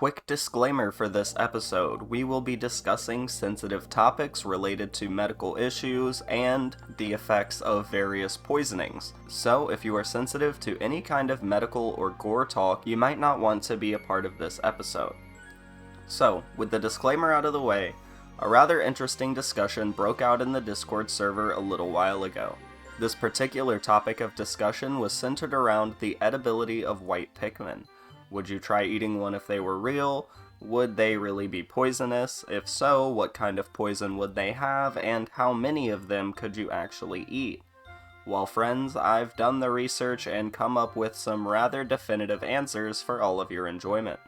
quick disclaimer for this episode. We will be discussing sensitive topics related to medical issues and the effects of various poisonings. So, if you are sensitive to any kind of medical or gore talk, you might not want to be a part of this episode. So, with the disclaimer out of the way, a rather interesting discussion broke out in the Discord server a little while ago. This particular topic of discussion was centered around the edibility of white Pikmin. Would you try eating one if they were real? Would they really be poisonous? If so, what kind of poison would they have, and how many of them could you actually eat? Well, friends, I've done the research and come up with some rather definitive answers for all of your enjoyment.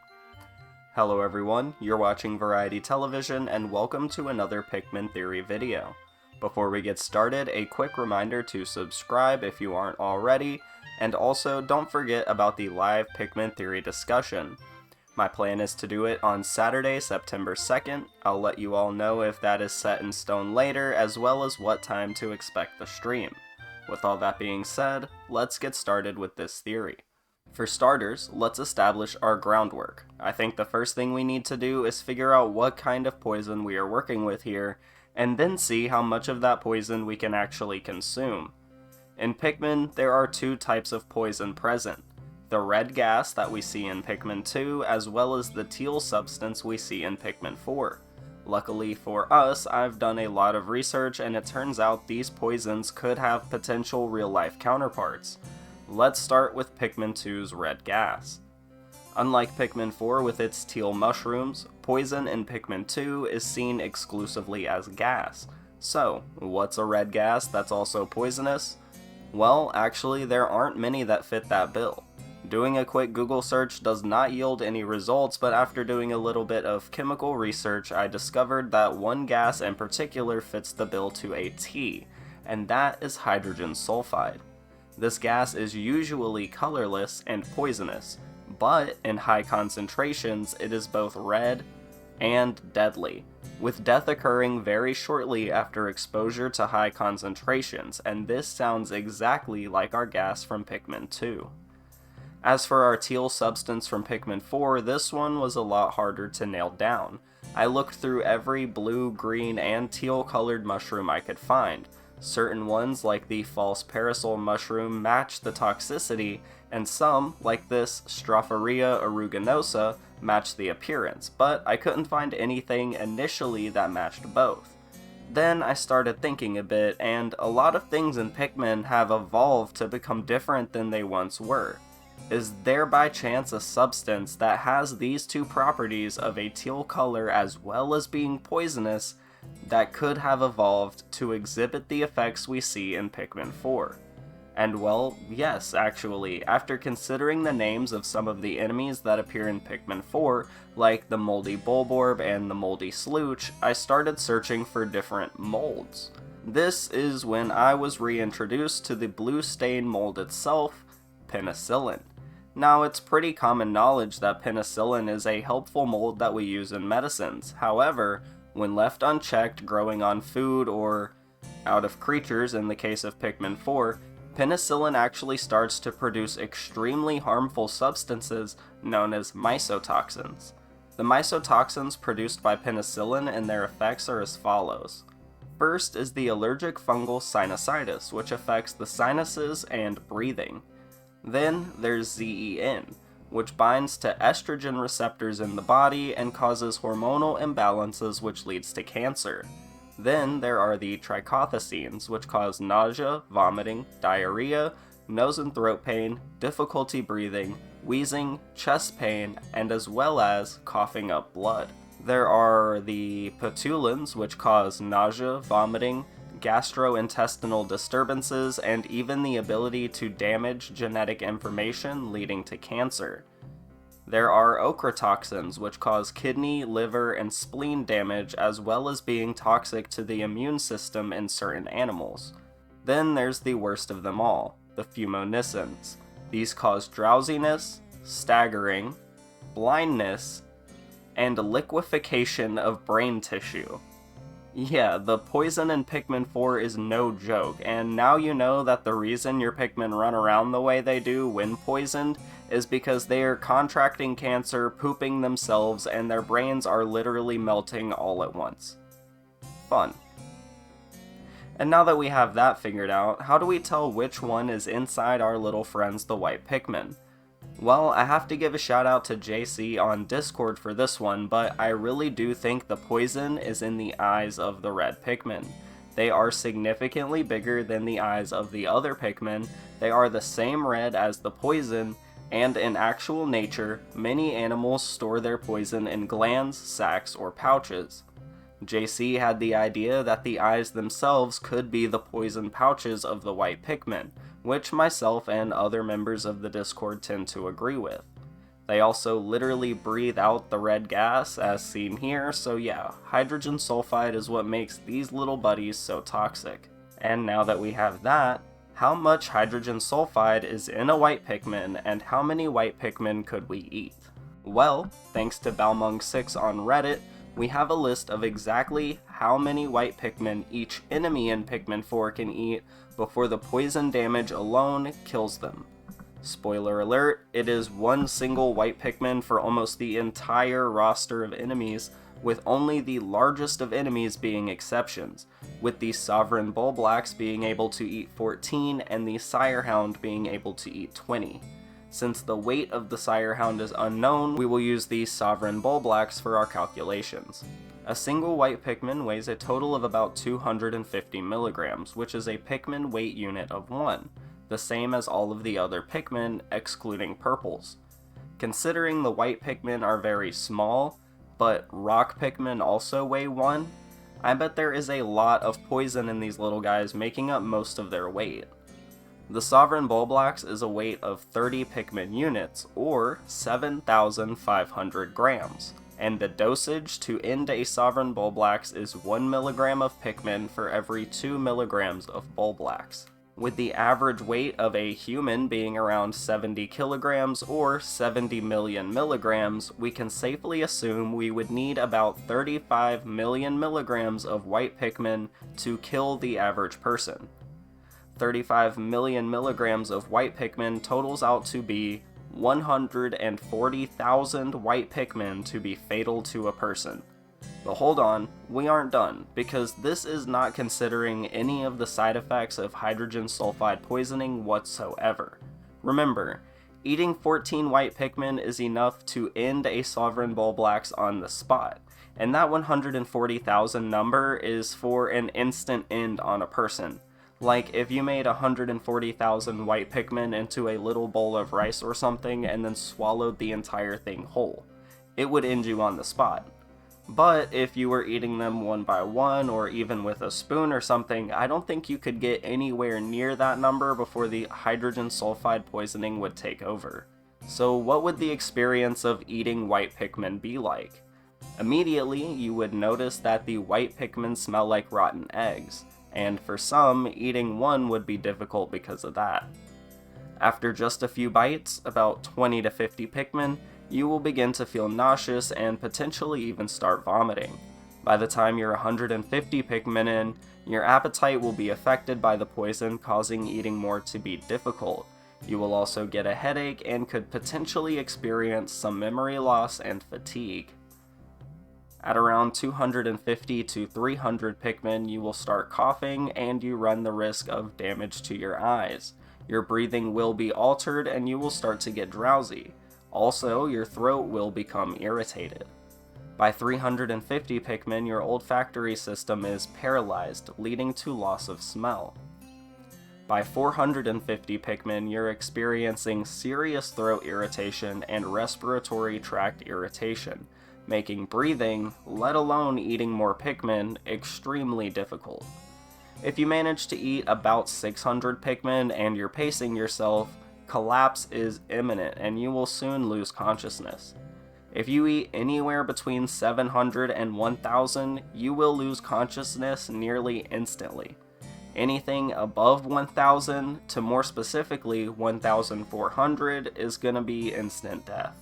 Hello everyone, you're watching Variety Television, and welcome to another Pikmin Theory video. Before we get started, a quick reminder to subscribe if you aren't already, and also don't forget about the live Pikmin Theory discussion. My plan is to do it on Saturday, September 2nd. I'll let you all know if that is set in stone later, as well as what time to expect the stream. With all that being said, let's get started with this theory. For starters, let's establish our groundwork. I think the first thing we need to do is figure out what kind of poison we are working with here, and then see how much of that poison we can actually consume. In Pikmin, there are two types of poison present: the red gas that we see in Pikmin 2, as well as the teal substance we see in Pikmin 4. Luckily for us, I've done a lot of research, and it turns out these poisons could have potential real-life counterparts. Let's start with Pikmin 2's red gas. Unlike Pikmin 4 with its teal mushrooms, poison in Pikmin 2 is seen exclusively as gas. So, what's a red gas that's also poisonous? Well, actually, there aren't many that fit that bill. Doing a quick Google search does not yield any results, but after doing a little bit of chemical research, I discovered that one gas in particular fits the bill to a T, and that is hydrogen sulfide. This gas is usually colorless and poisonous, but in high concentrations it is both red and deadly, with death occurring very shortly after exposure to high concentrations, and this sounds exactly like our gas from Pikmin 2. As for our teal substance from Pikmin 4, this one was a lot harder to nail down. I looked through every blue, green, and teal colored mushroom I could find. Certain ones, like the false parasol mushroom, match the toxicity, and some, like this Stropharia aeruginosa, match the appearance, but I couldn't find anything initially that matched both. Then I started thinking a bit, and a lot of things in Pikmin have evolved to become different than they once were. Is there by chance a substance that has these two properties of a teal color as well as being poisonous that could have evolved to exhibit the effects we see in Pikmin 4? And well, yes, actually, after considering the names of some of the enemies that appear in Pikmin 4, like the moldy Bulborb and the moldy Slooch, I started searching for different molds. This is when I was reintroduced to the blue stain mold itself, penicillin. Now, it's pretty common knowledge that penicillin is a helpful mold that we use in medicines. However, when left unchecked, growing on food or out of creatures in the case of Pikmin 4, penicillin actually starts to produce extremely harmful substances known as mycotoxins. The mycotoxins produced by penicillin and their effects are as follows. First is the allergic fungal sinusitis, which affects the sinuses and breathing. Then there's ZEN, which binds to estrogen receptors in the body and causes hormonal imbalances, which leads to cancer. Then there are the trichothecenes, which cause nausea, vomiting, diarrhea, nose and throat pain, difficulty breathing, wheezing, chest pain, and as well as coughing up blood. There are the Patulans, which cause nausea, vomiting, gastrointestinal disturbances, and even the ability to damage genetic information, leading to cancer. There are ochratoxins, which cause kidney, liver, and spleen damage, as well as being toxic to the immune system in certain animals. Then there's the worst of them all, the fumonisins. These cause drowsiness, staggering, blindness, and liquefaction of brain tissue. Yeah, the poison in Pikmin 4 is no joke, and now you know that the reason your Pikmin run around the way they do when poisoned is because they are contracting cancer, pooping themselves, and their brains are literally melting all at once. Fun. And now that we have that figured out, how do we tell which one is inside our little friends, the white Pikmin? Well, I have to give a shout out to JC on Discord for this one, but I really do think the poison is in the eyes of the red Pikmin. They are significantly bigger than the eyes of the other Pikmin, they are the same red as the poison, and in actual nature, many animals store their poison in glands, sacs, or pouches. JC had the idea that the eyes themselves could be the poison pouches of the white Pikmin, which myself and other members of the Discord tend to agree with. They also literally breathe out the red gas, as seen here, so yeah, hydrogen sulfide is what makes these little buddies so toxic. And now that we have that, how much hydrogen sulfide is in a white Pikmin, and how many white Pikmin could we eat? Well, thanks to Balmung6 on Reddit, we have a list of exactly how many white Pikmin each enemy in Pikmin 4 can eat before the poison damage alone kills them. Spoiler alert, it is one single white Pikmin for almost the entire roster of enemies, with only the largest of enemies being exceptions, with the Sovereign Bulblax being able to eat 14 and the Sirehound being able to eat 20. Since the weight of the Sirehound is unknown, we will use the Sovereign Bulblax for our calculations. A single white Pikmin weighs a total of about 250 milligrams, which is a Pikmin weight unit of 1, the same as all of the other Pikmin, excluding purples. Considering the white Pikmin are very small, but rock Pikmin also weigh 1, I bet there is a lot of poison in these little guys, making up most of their weight. The Sovereign Bulblax is a weight of 30 Pikmin units, or 7,500 grams, and the dosage to end a Sovereign Bulblax is 1 milligram of Pikmin for every 2 milligrams of Bulblax, with the average weight of a human being around 70 kilograms or 70 million milligrams. We can safely assume we would need about 35 million milligrams of white Pikmin to kill the average person. 35 million milligrams of white Pikmin totals out to be 140,000 white Pikmin to be fatal to a person. But hold on, we aren't done, because this is not considering any of the side effects of hydrogen sulfide poisoning whatsoever. Remember, eating 14 white Pikmin is enough to end a Sovereign Bulblax on the spot, and that 140,000 number is for an instant end on a person. Like, if you made 140,000 white Pikmin into a little bowl of rice or something and then swallowed the entire thing whole, it would end you on the spot. But if you were eating them one by one, or even with a spoon or something, I don't think you could get anywhere near that number before the hydrogen sulfide poisoning would take over. So what would the experience of eating white Pikmin be like? Immediately, you would notice that the white Pikmin smell like rotten eggs, and for some, eating one would be difficult because of that. After just a few bites, about 20 to 50 Pikmin, you will begin to feel nauseous and potentially even start vomiting. By the time you're 150 Pikmin in, your appetite will be affected by the poison, causing eating more to be difficult. You will also get a headache and could potentially experience some memory loss and fatigue. At around 250 to 300 Pikmin, you will start coughing and you run the risk of damage to your eyes. Your breathing will be altered and you will start to get drowsy. Also, your throat will become irritated. By 350 Pikmin, your olfactory system is paralyzed, leading to loss of smell. By 450 Pikmin, you're experiencing serious throat irritation and respiratory tract irritation, making breathing, let alone eating more Pikmin, extremely difficult. If you manage to eat about 600 Pikmin and you're pacing yourself, collapse is imminent and you will soon lose consciousness. If you eat anywhere between 700 and 1000, you will lose consciousness nearly instantly. Anything above 1000 to more specifically 1400 is gonna be instant death.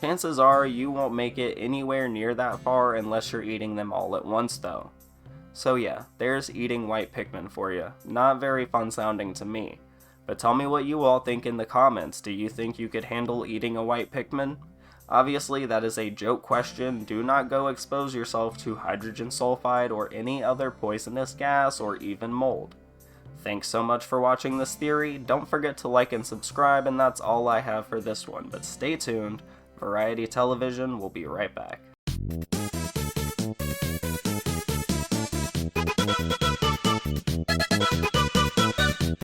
Chances are you won't make it anywhere near that far unless you're eating them all at once though. So yeah, there's eating white Pikmin for you. Not very fun sounding to me. But tell me what you all think in the comments. Do you think you could handle eating a white Pikmin? Obviously, that is a joke question. Do not go expose yourself to hydrogen sulfide or any other poisonous gas or even mold. Thanks so much for watching this theory. Don't forget to like and subscribe, and that's all I have for this one. But stay tuned. Variety Television will be right back.